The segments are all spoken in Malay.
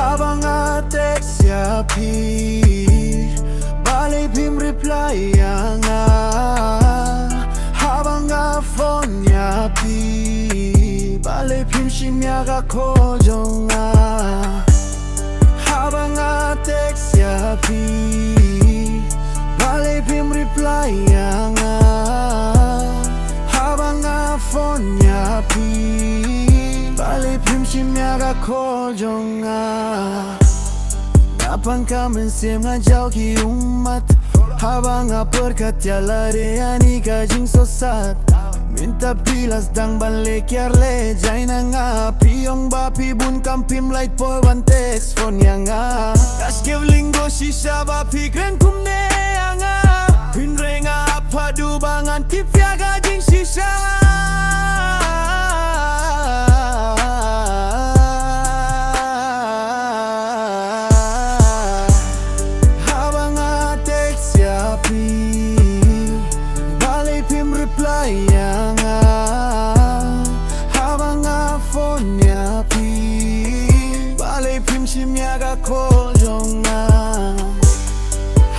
Habang text ya pi Balay pim reply ya nga Habang phone ya pi Balay pim shimya ga kojo nga Habang text ya pi Balay pim reply ya nga Habang phone ya pi Balay pim shimya ga kojo nga Napang kamen sim nga jauh ki umat Habang perkat ya lari ani kajing sosat Minta pilas dang balik yarle Jai na nga Piyong bapi bun kampim light po one text phone ya nga Kas kev linggo shisha bapi kren kumne ya nga Pinre nga padu bangan tip ya kajing shisha Balay pim reply ya nga Habang phone ya pi Balay pim shimya ga kojo nga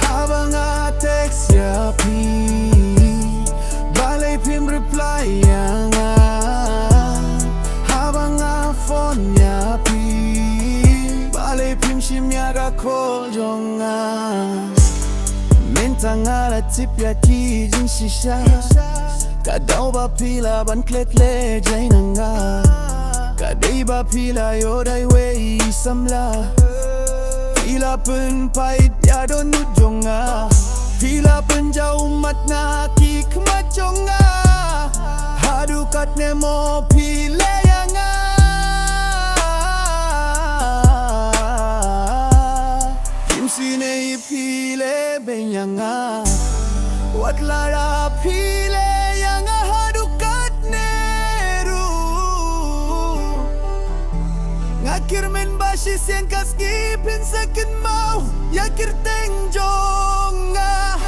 Habang text ya pi Balay pim reply ya nga Habang phone ya pi Balay pim shimya ga kojo nga Tangala tip ya ki jing shisha Kadaw ba pila ban klet le jay na nga Kaday ba pila yoday we isamla Pila pun pait ya donut jonga Pila pun jauh mat na ki kmat jonga Hadukat nemo pila ya nga Sine pile benyanga Wat lara pile yang hadukat neru Ngakir men bashi siang kaski pin second mau Yakir tenjonga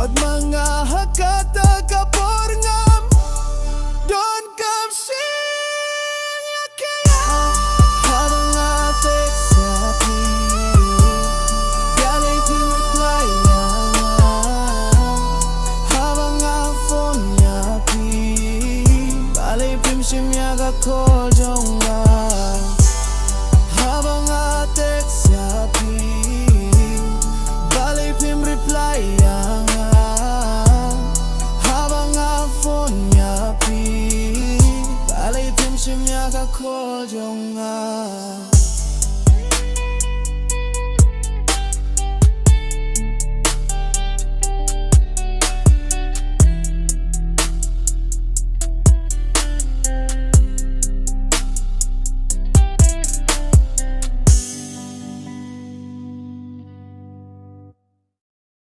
Wat mga hakata kapor ngam Don kam sing ya kaya Habang text ya pi Balay pim reply ya nga Habang phone ya pi Balay pim shimya ga kojo